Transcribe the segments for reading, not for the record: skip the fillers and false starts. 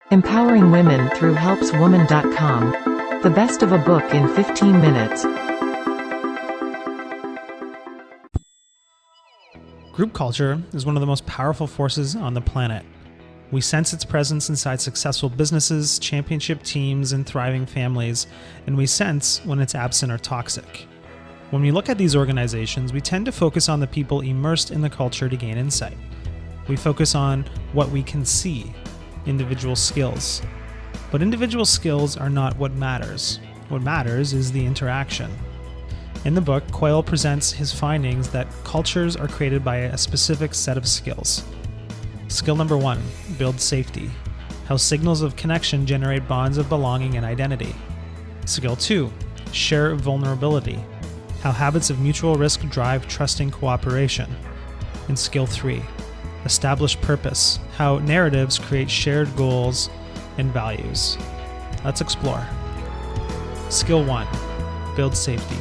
Empowering women through helpswoman.com. The best of a book in 15 minutes. Group culture is one of the most powerful forces on the planet. We sense its presence inside successful businesses, championship teams, and thriving families, and we sense when it's absent or toxic. When we look at these organizations, we tend to focus on the people immersed in the culture to gain insight. We focus on what we can see, individual skills. But individual skills are not what matters. What matters is the interaction. In the book, Coyle presents his findings that cultures are created by a specific set of skills. Skill number 1, build safety. How signals of connection generate bonds of belonging and identity. Skill 2, share vulnerability. How habits of mutual risk drive trusting cooperation. And skill 3, establish purpose. How narratives create shared goals and values. Let's explore. Skill 1, build safety.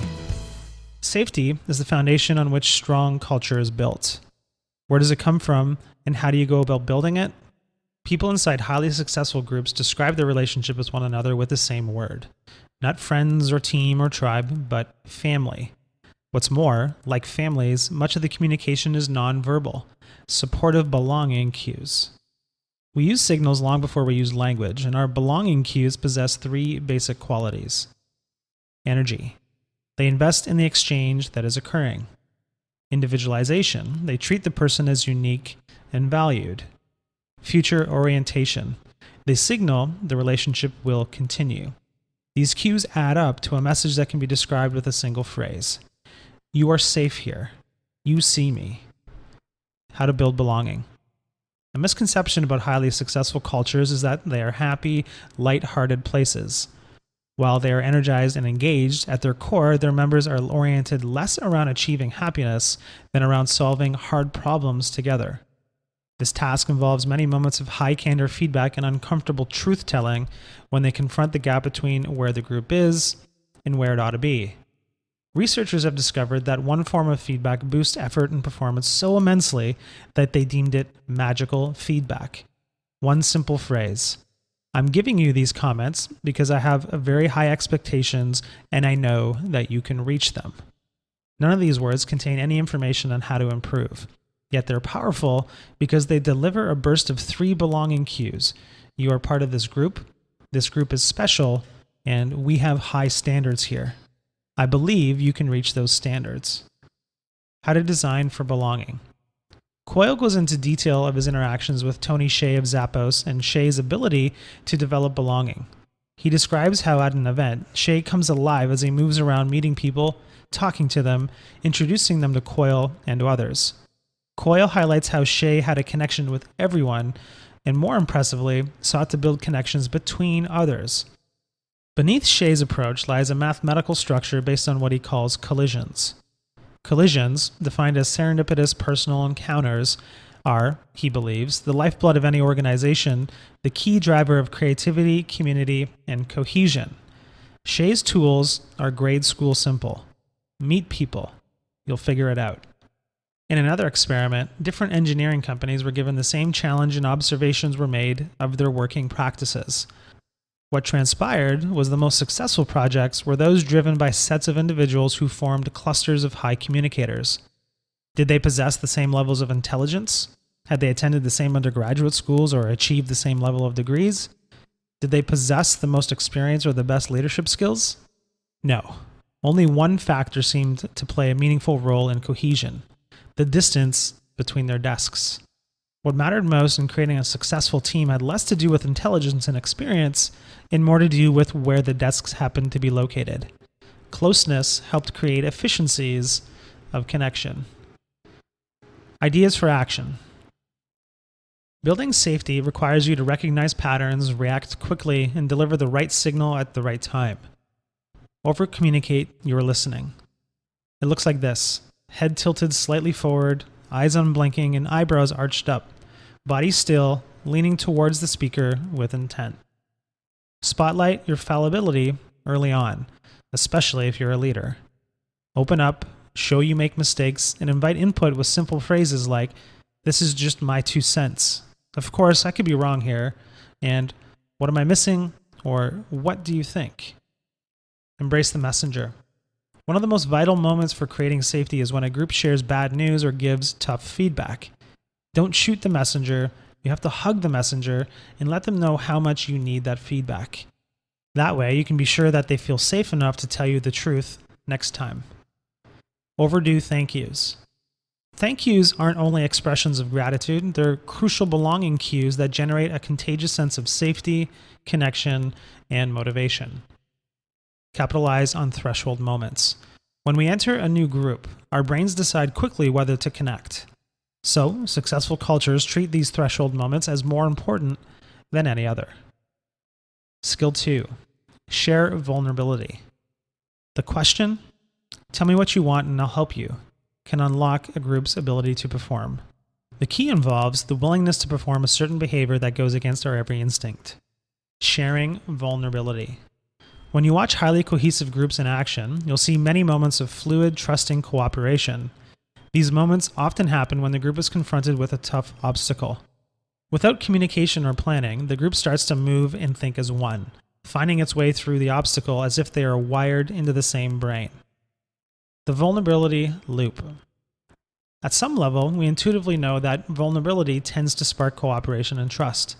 Safety is the foundation on which strong culture is built. Where does it come from, and how do you go about building it? People inside highly successful groups describe their relationship with one another with the same word. Not friends or team or tribe, but family. What's more, like families, much of the communication is nonverbal, supportive belonging cues. We use signals long before we use language, and our belonging cues possess 3 basic qualities. Energy. They invest in the exchange that is occurring. Individualization. They treat the person as unique and valued. Future orientation. They signal the relationship will continue. These cues add up to a message that can be described with a single phrase. You are safe here. You see me. How to build belonging. A misconception about highly successful cultures is that they are happy, light-hearted places. While they are energized and engaged, at their core, their members are oriented less around achieving happiness than around solving hard problems together. This task involves many moments of high candor feedback and uncomfortable truth-telling when they confront the gap between where the group is and where it ought to be. Researchers have discovered that one form of feedback boosts effort and performance so immensely that they deemed it magical feedback. One simple phrase. I'm giving you these comments because I have very high expectations and I know that you can reach them. None of these words contain any information on how to improve, yet they're powerful because they deliver a burst of 3 belonging cues. You are part of this group is special, and we have high standards here. I believe you can reach those standards. How to design for belonging. Coyle goes into detail of his interactions with Tony Hsieh of Zappos and Hsieh's ability to develop belonging. He describes how at an event, Hsieh comes alive as he moves around meeting people, talking to them, introducing them to Coyle and to others. Coyle highlights how Hsieh had a connection with everyone and, more impressively, sought to build connections between others. Beneath Hsieh's approach lies a mathematical structure based on what he calls collisions. Collisions, defined as serendipitous personal encounters, are, he believes, the lifeblood of any organization, the key driver of creativity, community, and cohesion. Hsieh's tools are grade school simple. Meet people. You'll figure it out. In another experiment, different engineering companies were given the same challenge and observations were made of their working practices. What transpired was the most successful projects were those driven by sets of individuals who formed clusters of high communicators. Did they possess the same levels of intelligence? Had they attended the same undergraduate schools or achieved the same level of degrees? Did they possess the most experience or the best leadership skills? No. Only one factor seemed to play a meaningful role in cohesion: the distance between their desks. What mattered most in creating a successful team had less to do with intelligence and experience and more to do with where the desks happened to be located. Closeness helped create efficiencies of connection. Ideas for action. Building safety requires you to recognize patterns, react quickly, and deliver the right signal at the right time. Over-communicate your listening. It looks like this: head tilted slightly forward, eyes unblinking, and eyebrows arched up. Body still, leaning towards the speaker with intent. Spotlight your fallibility early on, especially if you're a leader. Open up, show you make mistakes, and invite input with simple phrases like, "This is just my 2 cents. Of course, I could be wrong here," and What am I missing? Or what do you think? Embrace the messenger. One of the most vital moments for creating safety is when a group shares bad news or gives tough feedback. Don't shoot the messenger. You have to hug the messenger and let them know how much you need that feedback. That way, you can be sure that they feel safe enough to tell you the truth next time. Overdue thank yous. Thank yous aren't only expressions of gratitude, they're crucial belonging cues that generate a contagious sense of safety, connection, and motivation. Capitalize on threshold moments. When we enter a new group, our brains decide quickly whether to connect. So, successful cultures treat these threshold moments as more important than any other. Skill 2. Share vulnerability. The question, "Tell me what you want and I'll help you," can unlock a group's ability to perform. The key involves the willingness to perform a certain behavior that goes against our every instinct. Sharing vulnerability. When you watch highly cohesive groups in action, you'll see many moments of fluid, trusting cooperation. These moments often happen when the group is confronted with a tough obstacle. Without communication or planning, the group starts to move and think as one, finding its way through the obstacle as if they are wired into the same brain. The vulnerability loop. At some level, we intuitively know that vulnerability tends to spark cooperation and trust.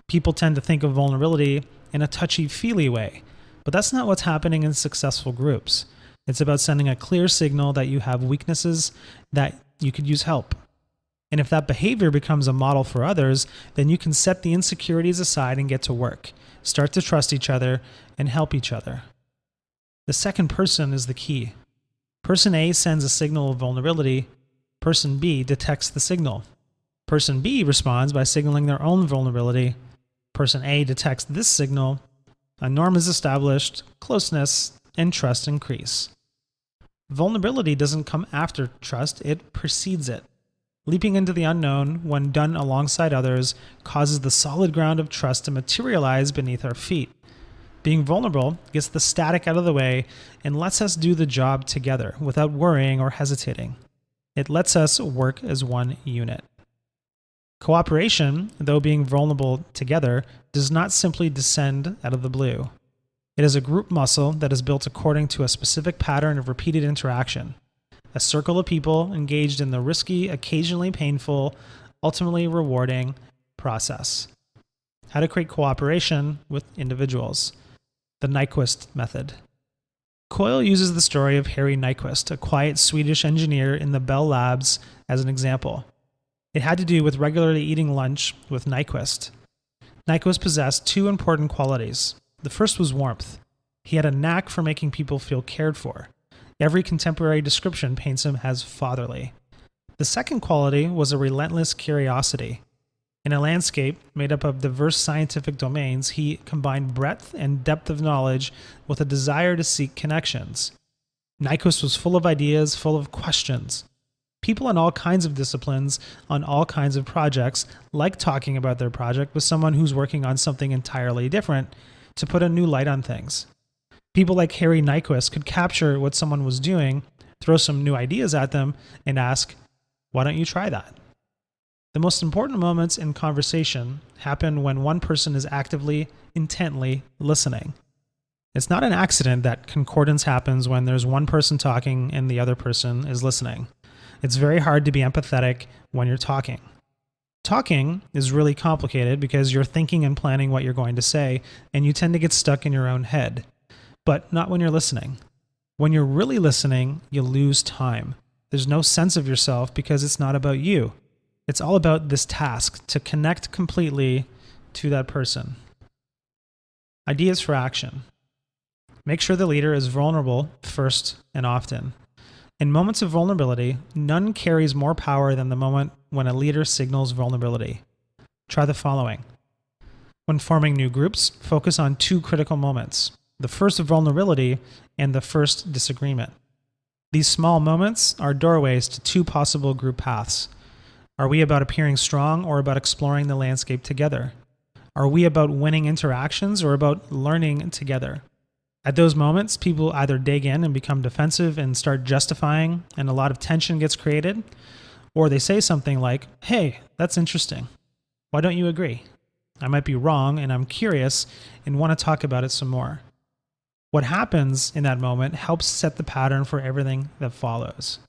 People tend to think of vulnerability in a touchy-feely way, but that's not what's happening in successful groups. It's about sending a clear signal that you have weaknesses, that you could use help. And if that behavior becomes a model for others, then you can set the insecurities aside and get to work. Start to trust each other and help each other. The second person is the key. Person A sends a signal of vulnerability. Person B detects the signal. Person B responds by signaling their own vulnerability. Person A detects this signal. A norm is established, closeness and trust increase. Vulnerability doesn't come after trust, it precedes it. Leaping into the unknown, when done alongside others, causes the solid ground of trust to materialize beneath our feet. Being vulnerable gets the static out of the way and lets us do the job together without worrying or hesitating. It lets us work as one unit. Cooperation, though being vulnerable together, does not simply descend out of the blue. It is a group muscle that is built according to a specific pattern of repeated interaction. A circle of people engaged in the risky, occasionally painful, ultimately rewarding process. How to create cooperation with individuals. The Nyquist method. Coyle uses the story of Harry Nyquist, a quiet Swedish engineer in the Bell Labs, as an example. It had to do with regularly eating lunch with Nyquist. Nyquist possessed two important qualities. The first was warmth. He had a knack for making people feel cared for. Every contemporary description paints him as fatherly. The second quality was a relentless curiosity. In a landscape made up of diverse scientific domains, he combined breadth and depth of knowledge with a desire to seek connections. Nyquist was full of ideas, full of questions. People in all kinds of disciplines, on all kinds of projects, like talking about their project with someone who's working on something entirely different to put a new light on things. People like Harry Nyquist could capture what someone was doing, throw some new ideas at them, and ask, "Why don't you try that?" The most important moments in conversation happen when one person is actively, intently listening. It's not an accident that concordance happens when there's one person talking and the other person is listening. It's very hard to be empathetic when you're talking. Talking is really complicated because you're thinking and planning what you're going to say, and you tend to get stuck in your own head. But not when you're listening. When you're really listening, you lose time. There's no sense of yourself because it's not about you. It's all about this task to connect completely to that person. Ideas for action. Make sure the leader is vulnerable first and often. In moments of vulnerability, none carries more power than the moment when a leader signals vulnerability. Try the following. When forming new groups, focus on two critical moments. The first vulnerability and the first disagreement. These small moments are doorways to two possible group paths. Are we about appearing strong or about exploring the landscape together? Are we about winning interactions or about learning together? At those moments, people either dig in and become defensive and start justifying, and a lot of tension gets created, or they say something like, "Hey, that's interesting. Why don't you agree?" I might be wrong, and I'm curious and want to talk about it some more. What happens in that moment helps set the pattern for everything that follows.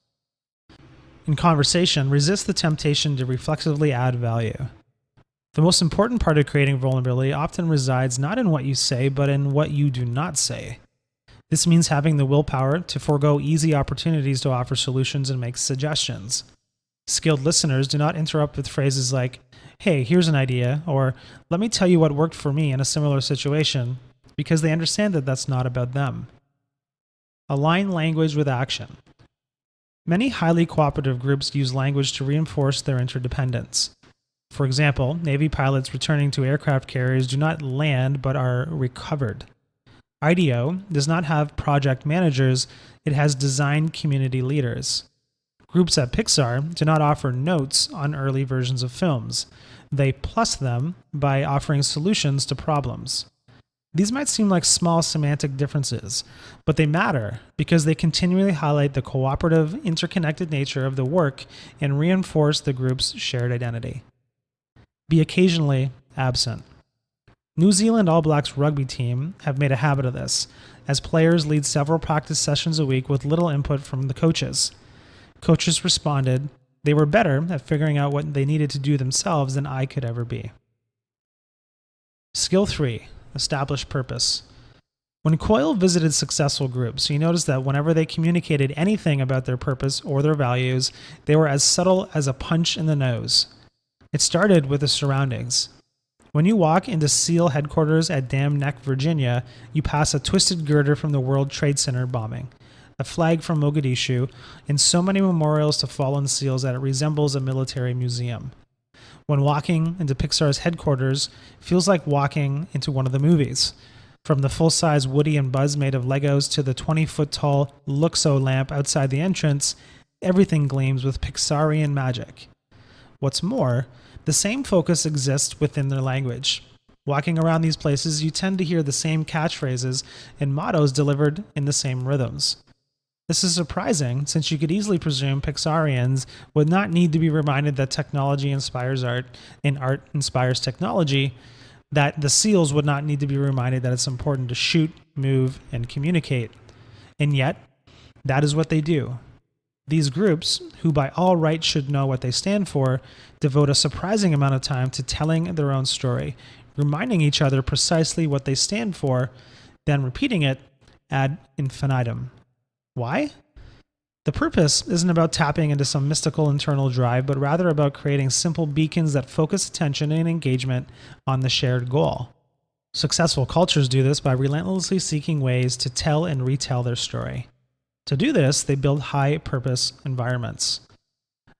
In conversation, resist the temptation to reflexively add value. The most important part of creating vulnerability often resides not in what you say, but in what you do not say. This means having the willpower to forego easy opportunities to offer solutions and make suggestions. Skilled listeners do not interrupt with phrases like, "Hey, here's an idea," or "Let me tell you what worked for me in a similar situation," because they understand that that's not about them. Align language with action. Many highly cooperative groups use language to reinforce their interdependence. For example, Navy pilots returning to aircraft carriers do not land but are recovered. IDEO does not have project managers, it has design community leaders. Groups at Pixar do not offer notes on early versions of films. They plus them by offering solutions to problems. These might seem like small semantic differences, but they matter because they continually highlight the cooperative, interconnected nature of the work and reinforce the group's shared identity. Be occasionally absent. New Zealand All Blacks rugby team have made a habit of this, as players lead several practice sessions a week with little input from the coaches. Coaches responded, "They were better at figuring out what they needed to do themselves than I could ever be." Skill 3. Establish purpose. When Coyle visited successful groups, he noticed that whenever they communicated anything about their purpose or their values, they were as subtle as a punch in the nose. It started with the surroundings. When you walk into SEAL headquarters at Dam Neck, Virginia, you pass a twisted girder from the World Trade Center bombing, a flag from Mogadishu, and so many memorials to fallen SEALs that it resembles a military museum. When walking into Pixar's headquarters, it feels like walking into one of the movies. From the full-size Woody and Buzz made of Legos to the 20-foot-tall Luxo lamp outside the entrance, everything gleams with Pixarian magic. What's more, the same focus exists within their language. Walking around these places, you tend to hear the same catchphrases and mottos delivered in the same rhythms. This is surprising, since you could easily presume Pixarians would not need to be reminded that technology inspires art and art inspires technology, that the SEALs would not need to be reminded that it's important to shoot, move, and communicate. And yet, that is what they do. These groups, who by all rights should know what they stand for, devote a surprising amount of time to telling their own story, reminding each other precisely what they stand for, then repeating it ad infinitum. Why? The purpose isn't about tapping into some mystical internal drive, but rather about creating simple beacons that focus attention and engagement on the shared goal. Successful cultures do this by relentlessly seeking ways to tell and retell their story. To do this, they build high-purpose environments.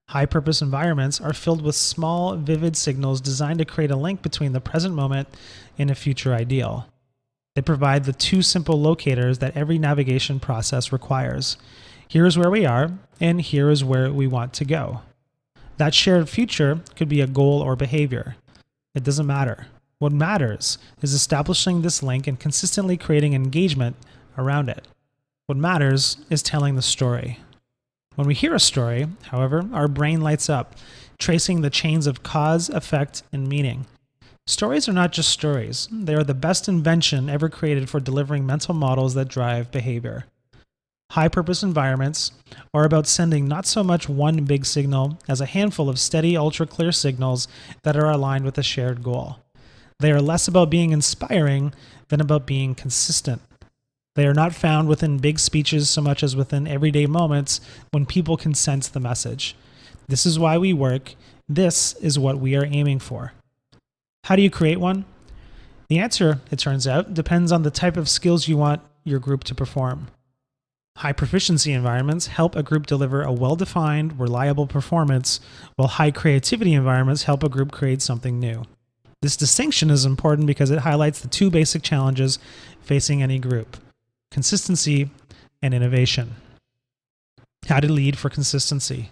High-purpose environments are filled with small, vivid signals designed to create a link between the present moment and a future ideal. They provide the two simple locators that every navigation process requires. Here is where we are, and here is where we want to go. That shared future could be a goal or behavior. It doesn't matter. What matters is establishing this link and consistently creating engagement around it. What matters is telling the story. When we hear a story, however, our brain lights up, tracing the chains of cause, effect, and meaning. Stories are not just stories. They are the best invention ever created for delivering mental models that drive behavior. High-purpose environments are about sending not so much one big signal as a handful of steady, ultra-clear signals that are aligned with a shared goal. They are less about being inspiring than about being consistent. They are not found within big speeches so much as within everyday moments when people can sense the message. This is why we work. This is what we are aiming for. How do you create one? The answer, it turns out, depends on the type of skills you want your group to perform. High proficiency environments help a group deliver a well-defined, reliable performance, while high creativity environments help a group create something new. This distinction is important because it highlights the two basic challenges facing any group: consistency and innovation. How to lead for consistency.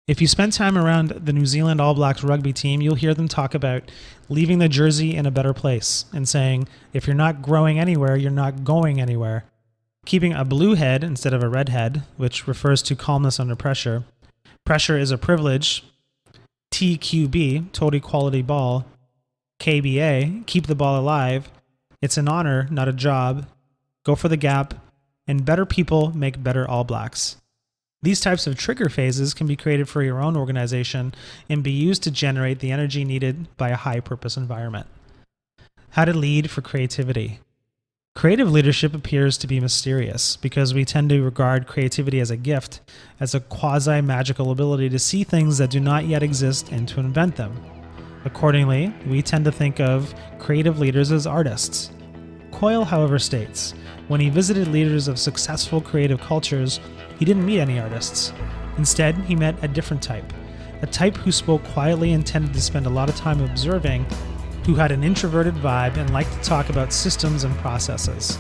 If you spend time around the New Zealand All Blacks rugby team, you'll hear them talk about leaving the jersey in a better place and saying, if you're not growing anywhere, you're not going anywhere. Keeping a blue head instead of a red head, which refers to calmness under pressure. Pressure is a privilege. TQB, total equality ball. KBA, keep the ball alive, it's an honor, not a job, go for the gap, and better people make better All Blacks. These types of trigger phases can be created for your own organization and be used to generate the energy needed by a high-purpose environment. How to lead for creativity. Creative leadership appears to be mysterious because we tend to regard creativity as a gift, as a quasi-magical ability to see things that do not yet exist and to invent them. Accordingly, we tend to think of creative leaders as artists. Coyle, however, states, when he visited leaders of successful creative cultures, he didn't meet any artists. Instead, he met a different type, a type who spoke quietly and tended to spend a lot of time observing, who had an introverted vibe and liked to talk about systems and processes.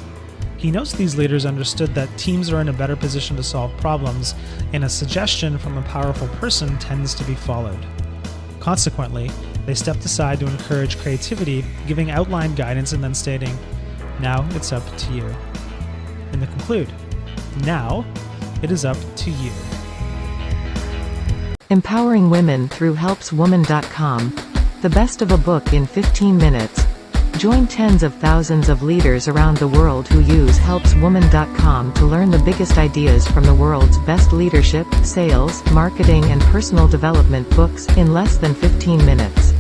He notes these leaders understood that teams are in a better position to solve problems, and a suggestion from a powerful person tends to be followed. Consequently, they stepped aside to encourage creativity, giving outline guidance and then stating, "Now it's up to you." And to conclude, now it is up to you. Empowering women through helpswoman.com. The best of a book in 15 minutes. Join tens of thousands of leaders around the world who use helpswoman.com to learn the biggest ideas from the world's best leadership, sales, marketing and personal development books in less than 15 minutes.